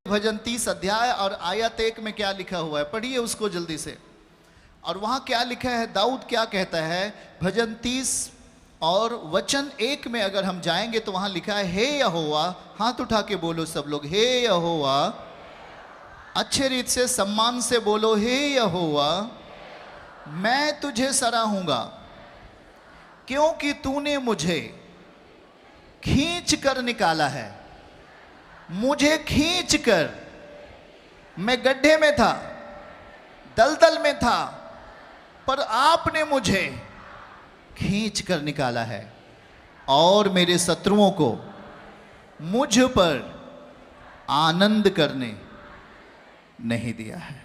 भजन 30 अध्याय और आयत 1 में क्या लिखा हुआ है, पढ़िए उसको जल्दी से। और वहां क्या लिखा है, दाऊद क्या कहता है, भजन 30 और वचन 1 में अगर हम जाएंगे तो वहां लिखा है, हे यहोवा, हाथ उठा के बोलो सब लोग, हे यहोवा, अच्छे रीत से सम्मान से बोलो, हे यहोवा, मैं तुझे सराहूंगा क्योंकि तूने मुझे खींच कर निकाला है। मुझे खींच कर, मैं गड्ढे में था, दलदल में था, पर आपने मुझे खींच कर निकाला है और मेरे शत्रुओं को मुझ पर आनंद करने नहीं दिया है।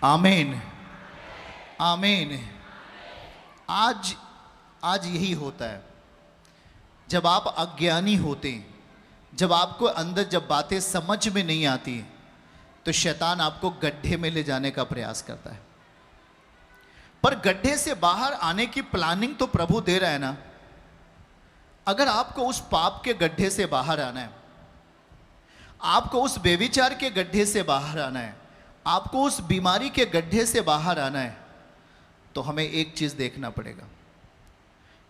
आमीन, आमीन। आज यही होता है, जब आप अज्ञानी होते हैं, जब आपको अंदर जब बातें समझ में नहीं आती तो शैतान आपको गड्ढे में ले जाने का प्रयास करता है। पर गड्ढे से बाहर आने की प्लानिंग तो प्रभु दे रहा है ना। अगर आपको उस पाप के गड्ढे से बाहर आना है, आपको उस बेविचार के गड्ढे से बाहर आना है, आपको उस बीमारी के गड्ढे से बाहर आना है, तो हमें एक चीज देखना पड़ेगा,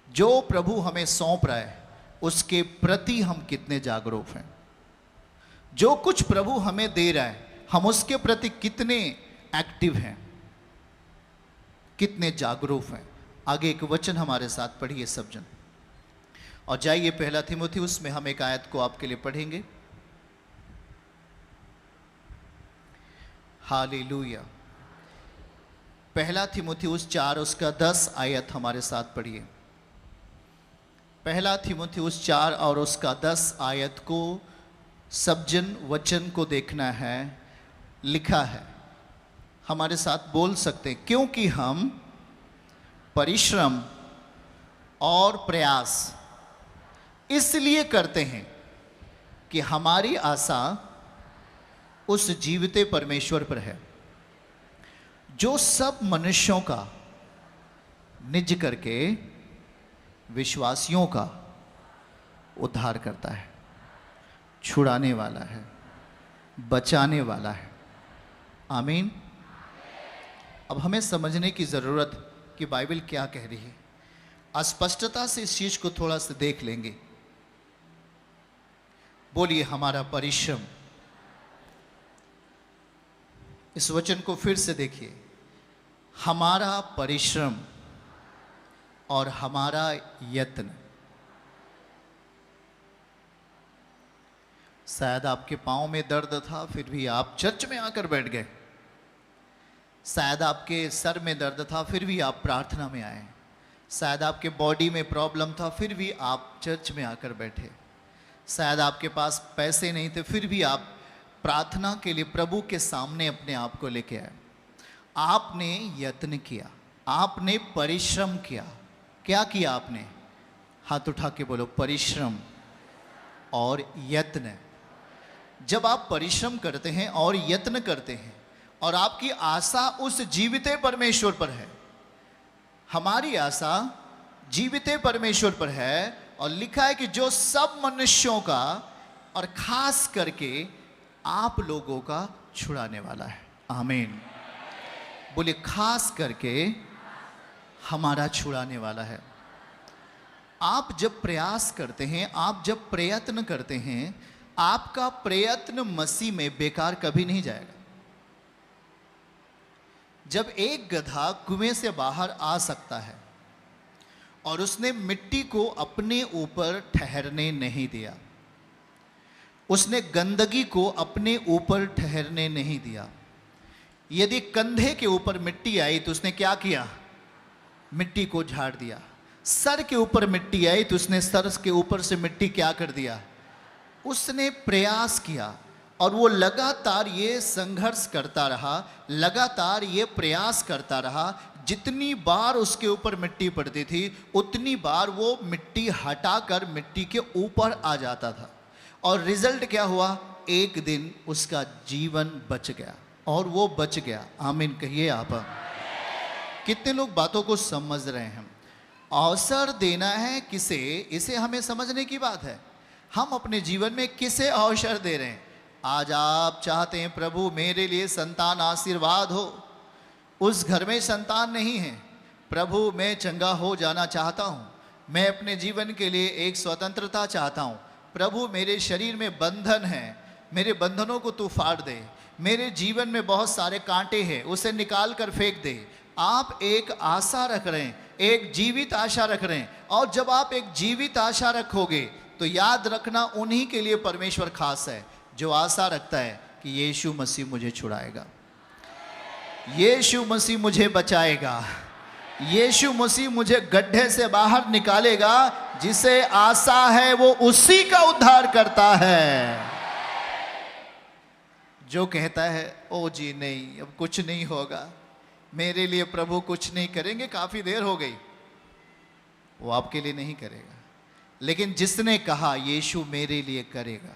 जो प्रभु हमें सौंप रहा है उसके प्रति हम कितने जागरूक हैं। जो कुछ प्रभु हमें दे रहा है हम उसके प्रति कितने एक्टिव हैं, कितने जागरूक हैं। आगे एक वचन हमारे साथ पढ़िए सब जन, और जाइए 1 तीमुथियुस में हम एक आयत को आपके लिए पढ़ेंगे। हालेलुया। 1 तीमुथियुस 4 उसका 10 आयत हमारे साथ पढ़िए। 1 तीमुथियुस 4 और उसका 10 आयत को सब जन वचन को देखना है। लिखा है, हमारे साथ बोल सकते हैं, क्योंकि हम परिश्रम और प्रयास इसलिए करते हैं कि हमारी आशा उस जीविते परमेश्वर पर है, जो सब मनुष्यों का निज करके विश्वासियों का उद्धार करता है, छुड़ाने वाला है, बचाने वाला है। आमीन। अब हमें समझने की ज़रूरत कि बाइबल क्या कह रही है। स्पष्टता से इस चीज़ को थोड़ा सा देख लेंगे। बोलिए, हमारा परिश्रम। इस वचन को फिर से देखिए, हमारा परिश्रम और हमारा यत्न। शायद आपके पाँव में दर्द था फिर भी आप चर्च में आकर बैठ गए। शायद आपके सर में दर्द था फिर भी आप प्रार्थना में आए। शायद आपके बॉडी में प्रॉब्लम था फिर भी आप चर्च में आकर बैठे। शायद आपके पास पैसे नहीं थे फिर भी आप प्रार्थना के लिए प्रभु के सामने अपने आप को लेके आए। आपने यत्न किया, आपने परिश्रम किया। क्या किया आपने? हाथ उठा के बोलो, परिश्रम और यत्न। जब आप परिश्रम करते हैं और यत्न करते हैं और आपकी आशा उस जीविते परमेश्वर पर है, हमारी आशा जीविते परमेश्वर पर है, और लिखा है कि जो सब मनुष्यों का और खास करके आप लोगों का छुड़ाने वाला है। आमीन। बोले, खास करके हमारा छुड़ाने वाला है। आप जब प्रयास करते हैं, आप जब प्रयत्न करते हैं, आपका प्रयत्न मसीह में बेकार कभी नहीं जाएगा। जब एक गधा कुएं से बाहर आ सकता है और उसने मिट्टी को अपने ऊपर ठहरने नहीं दिया, उसने गंदगी को अपने ऊपर ठहरने नहीं दिया। यदि कंधे के ऊपर मिट्टी आई तो उसने क्या किया? मिट्टी को झाड़ दिया। सर के ऊपर मिट्टी आई तो उसने सर के ऊपर से मिट्टी क्या कर दिया? उसने प्रयास किया, और वो लगातार ये संघर्ष करता रहा, लगातार ये प्रयास करता रहा। जितनी बार उसके ऊपर मिट्टी पड़ती थी उतनी बार वो मिट्टी हटाकर मिट्टी के ऊपर आ जाता था, और रिजल्ट क्या हुआ? एक दिन उसका जीवन बच गया, और वो बच गया। आमीन कहिए आप। कितने लोग बातों को समझ रहे हैं? अवसर देना है किसे, इसे हमें समझने की बात है। हम अपने जीवन में किसे अवसर दे रहे हैं। आज आप चाहते हैं प्रभु मेरे लिए संतान आशीर्वाद हो, उस घर में संतान नहीं है। प्रभु मैं चंगा हो जाना चाहता हूँ, मैं अपने जीवन के लिए एक स्वतंत्रता चाहता हूँ। प्रभु मेरे शरीर में बंधन है, मेरे बंधनों को तू फाड़ दे। मेरे जीवन में बहुत सारे कांटे हैं, उसे निकाल कर फेंक दे। आप एक आशा रख रहे हैं, एक जीवित आशा रख रहे हैं। और जब आप एक जीवित आशा रखोगे तो याद रखना उन्हीं के लिए परमेश्वर खास है जो आशा रखता है कि यीशु मसीह मुझे छुड़ाएगा, यीशु मसीह मुझे बचाएगा, यीशु मसीह मुझे गड्ढे से बाहर निकालेगा। जिसे आशा है वो उसी का उद्धार करता है। जो कहता है ओ जी नहीं अब कुछ नहीं होगा, मेरे लिए प्रभु कुछ नहीं करेंगे, काफी देर हो गई, वो आपके लिए नहीं करेगा। लेकिन जिसने कहा यीशु मेरे लिए करेगा,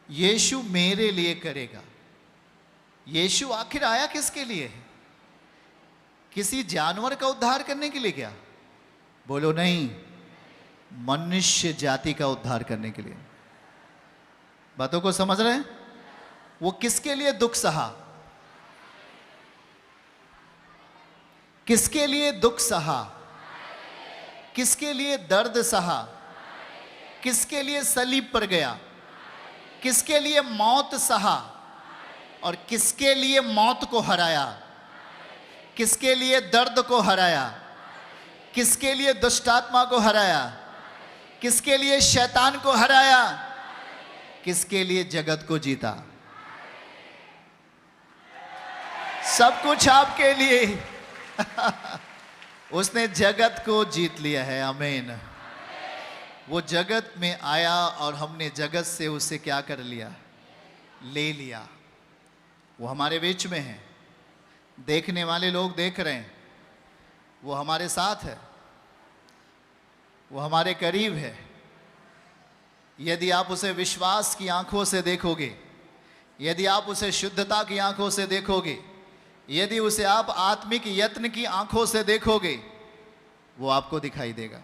यीशु मेरे लिए करेगा। यीशु आखिर आया किसके लिए है? किसी जानवर का उद्धार करने के लिए क्या? बोलो नहीं, मनुष्य जाति का उद्धार करने के लिए। बातों को समझ रहे हैं? वो किसके लिए दुख सहा? किसके लिए दुख सहा? किसके लिए दर्द सहा? किसके लिए सलीब पर गया? किसके लिए मौत सहा? और किसके लिए मौत को हराया? किसके लिए दर्द को हराया? किसके लिए दुष्टात्मा को हराया? किसके लिए शैतान को हराया? किसके लिए जगत को जीता? सब कुछ आपके लिए। उसने जगत को जीत लिया है। आमीन। वो जगत में आया और हमने जगत से उसे क्या कर लिया? ले लिया। वो हमारे बीच में है, देखने वाले लोग देख रहे हैं, वो हमारे साथ है, वो हमारे करीब है। यदि आप उसे विश्वास की आंखों से देखोगे, यदि आप उसे शुद्धता की आंखों से देखोगे, यदि उसे आप आत्मिक यत्न की आंखों से देखोगे, वो आपको दिखाई देगा।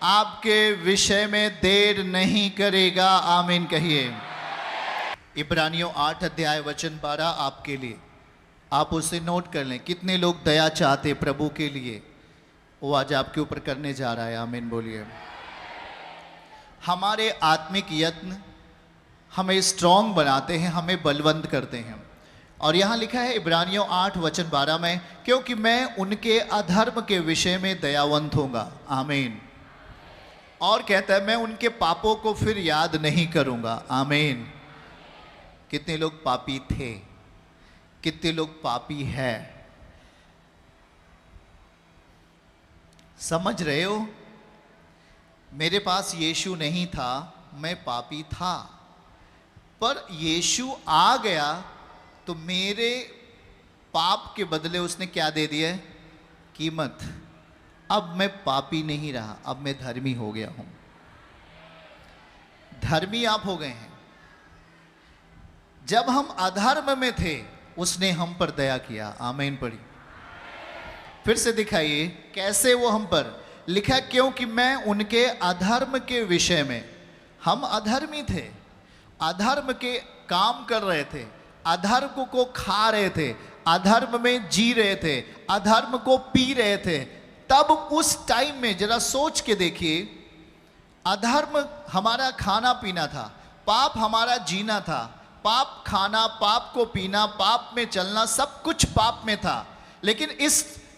आपके विषय में देर नहीं करेगा। आमीन कहिए। इब्रानियों 8 अध्याय वचन 12 आपके लिए, आप उसे नोट कर लें। कितने लोग दया चाहते प्रभु के लिए, वो आज आपके ऊपर करने जा रहा है। आमीन बोलिए। हमारे आत्मिक यत्न हमें स्ट्रांग बनाते हैं, हमें बलवंत करते हैं। और यहाँ लिखा है इब्रानियों 8 वचन 12 में, क्योंकि मैं उनके अधर्म के विषय में दयावंत होऊंगा। आमीन। और कहता है मैं उनके पापों को फिर याद नहीं करूंगा। आमीन। कितने लोग पापी थे, कितने लोग पापी है, समझ रहे हो? मेरे पास यीशु नहीं था, मैं पापी था, पर यीशु आ गया तो मेरे पाप के बदले उसने क्या दे दिया? कीमत। अब मैं पापी नहीं रहा, अब मैं धर्मी हो गया हूं। धर्मी आप हो गए हैं। जब हम अधर्म में थे उसने हम पर दया किया। आमीन पढ़ी। फिर से दिखाइए कैसे वो हम पर। लिखा क्योंकि मैं उनके अधर्म के विषय में, हम अधर्मी थे, अधर्म के काम कर रहे थे, अधर्म को खा रहे थे, अधर्म में जी रहे थे, अधर्म को पी रहे थे। तब उस टाइम में जरा सोच के देखिए, अधर्म हमारा खाना पीना था, पाप हमारा जीना था, पाप खाना, पाप को पीना, पाप में चलना, सब कुछ पाप में था।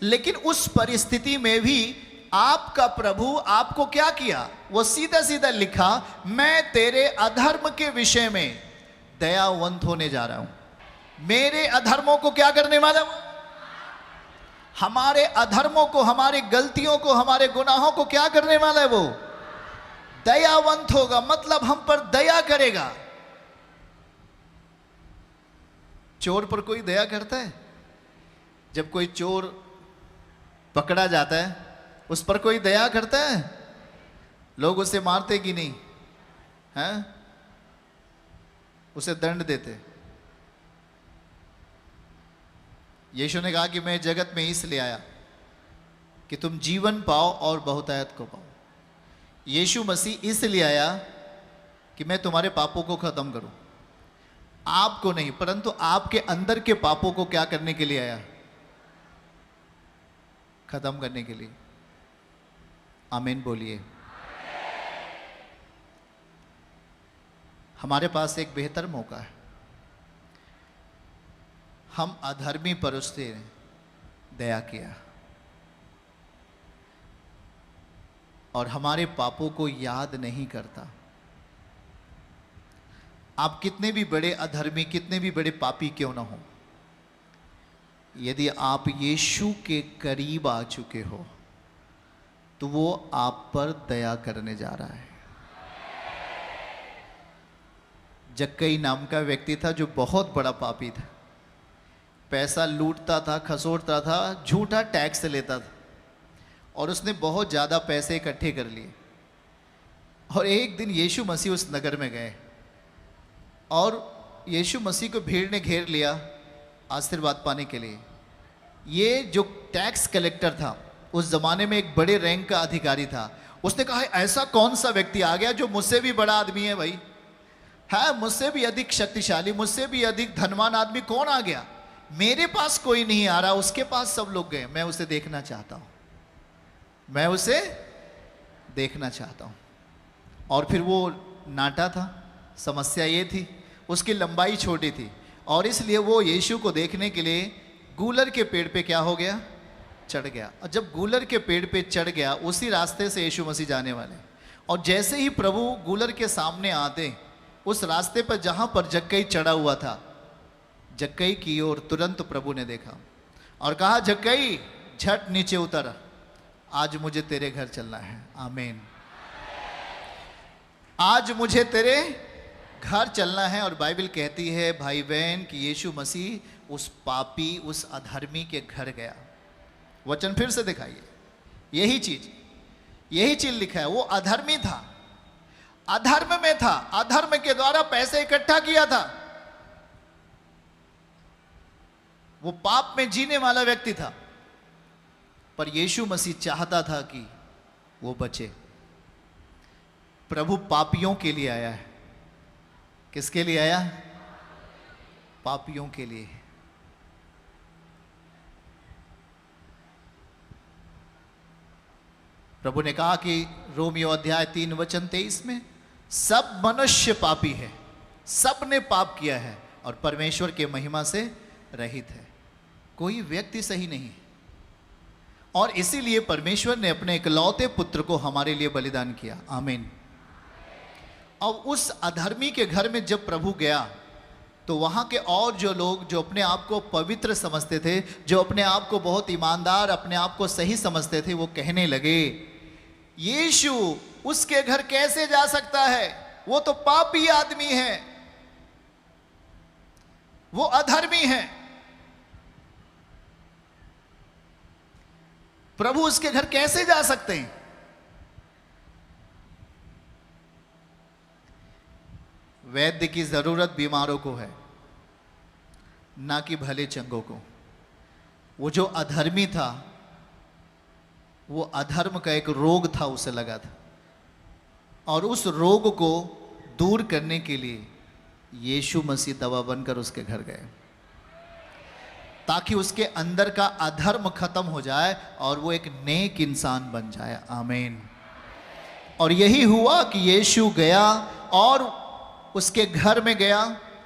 लेकिन उस परिस्थिति में भी आपका प्रभु आपको क्या किया? वो सीधा सीधा लिखा, मैं तेरे अधर्म के विषय में दयावंत होने जा रहा हूं। मेरे अधर्मों को क्या करने वाला हूं? हमारे अधर्मों को, हमारी गलतियों को, हमारे गुनाहों को क्या करने वाला है? वो दयावंत होगा, मतलब हम पर दया करेगा। चोर पर कोई दया करता है? जब कोई चोर पकड़ा जाता है उस पर कोई दया करता है? लोग उसे मारते कि नहीं हैं? उसे दंड देते। यीशु ने कहा कि मैं जगत में इसलिए आया कि तुम जीवन पाओ और बहुतायत को पाओ। यीशु मसीह इसलिए आया कि मैं तुम्हारे पापों को खत्म करूं, आपको नहीं, परंतु आपके अंदर के पापों को क्या करने के लिए आया? खत्म करने के लिए। आमीन बोलिए। हमारे पास एक बेहतर मौका है। हम अधर्मी पर उसने दया किया और हमारे पापों को याद नहीं करता। आप कितने भी बड़े अधर्मी, कितने भी बड़े पापी क्यों ना हो, यदि आप यीशु के करीब आ चुके हो तो वो आप पर दया करने जा रहा है। जक्कई नाम का व्यक्ति था जो बहुत बड़ा पापी था। पैसा लूटता था, खसोटता था, झूठा टैक्स लेता था और उसने बहुत ज़्यादा पैसे इकट्ठे कर लिए। और एक दिन यीशु मसीह उस नगर में गए और यीशु मसीह को भीड़ ने घेर लिया आशीर्वाद पाने के लिए। ये जो टैक्स कलेक्टर था उस ज़माने में एक बड़े रैंक का अधिकारी था। उसने कहा ऐसा कौन सा व्यक्ति आ गया जो मुझसे भी बड़ा आदमी है भाई, है मुझसे भी अधिक शक्तिशाली, मुझसे भी अधिक धनवान आदमी कौन आ गया? मेरे पास कोई नहीं आ रहा, उसके पास सब लोग गए। मैं उसे देखना चाहता हूँ, मैं उसे देखना चाहता हूँ। और फिर वो नाटा था। समस्या ये थी उसकी लंबाई छोटी थी और इसलिए वो यीशु को देखने के लिए गूलर के पेड़ पे क्या हो गया? चढ़ गया। और जब गूलर के पेड़ पे चढ़ गया, उसी रास्ते से यीशु मसीह जाने वाले, और जैसे ही प्रभु गूलर के सामने आते, उस रास्ते पर जहाँ पर जक्कई चढ़ा हुआ था, जक्कई की ओर तुरंत प्रभु ने देखा और कहा जक्कई झट नीचे उतर, आज मुझे तेरे घर चलना है। आमीन। आज मुझे तेरे घर चलना है। और बाइबल कहती है भाई बहन कि यीशु मसीह उस पापी, उस अधर्मी के घर गया। वचन फिर से दिखाइए, यही चीज लिखा है। वो अधर्मी था, अधर्म में था, अधर्म के द्वारा पैसे इकट्ठा किया था। वो पाप में जीने वाला व्यक्ति था, पर यीशु मसीह चाहता था कि वो बचे। प्रभु पापियों के लिए आया है। किसके लिए आया? पापियों के लिए। प्रभु ने कहा कि रोमियो अध्याय 3 वचन 23 में सब मनुष्य पापी है, सब ने पाप किया है और परमेश्वर के महिमा से रहित है। कोई व्यक्ति सही नहीं है और इसीलिए परमेश्वर ने अपने इकलौते पुत्र को हमारे लिए बलिदान किया। आमीन। और उस अधर्मी के घर में जब प्रभु गया तो वहाँ के और जो लोग जो अपने आप को पवित्र समझते थे, जो अपने आप को बहुत ईमानदार, अपने आप को सही समझते थे, वो कहने लगे यीशु उसके घर कैसे जा सकता है? वो तो पापी आदमी है, वो अधर्मी है, प्रभु उसके घर कैसे जा सकते हैं? वैद्य की जरूरत बीमारों को है, ना कि भले चंगों को। वो जो अधर्मी था, वो अधर्म का एक रोग था, उसे लगा था, और उस रोग को दूर करने के लिए यीशु मसीह दवा बनकर उसके घर गए, ताकि उसके अंदर का अधर्म खत्म हो जाए और वो एक नेक इंसान बन जाए। आमीन। और यही हुआ कि यीशु गया और उसके घर में गया,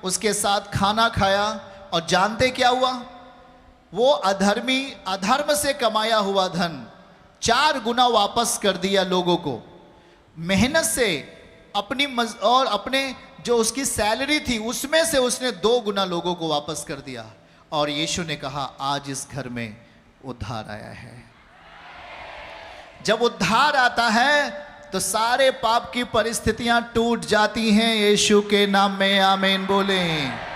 उसके साथ खाना खाया, और जानते क्या हुआ? वो अधर्मी अधर्म से कमाया हुआ धन 4 गुना वापस कर दिया लोगों को। मेहनत से और अपने जो उसकी सैलरी थी उसमें से उसने 2 गुना लोगों को वापस कर दिया। और यीशु ने कहा आज इस घर में उद्धार आया है। जब उद्धार आता है तो सारे पाप की परिस्थितियां टूट जाती हैं। यीशु के नाम में आमीन बोलें।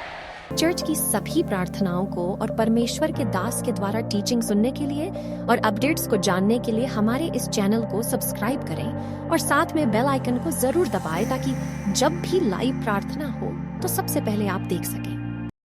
चर्च की सभी प्रार्थनाओं को और परमेश्वर के दास के द्वारा टीचिंग सुनने के लिए और अपडेट्स को जानने के लिए हमारे इस चैनल को सब्सक्राइब करें और साथ में बेल आइकन को जरूर दबाएं, ताकि जब भी लाइव प्रार्थना हो तो सबसे पहले आप देख सकें।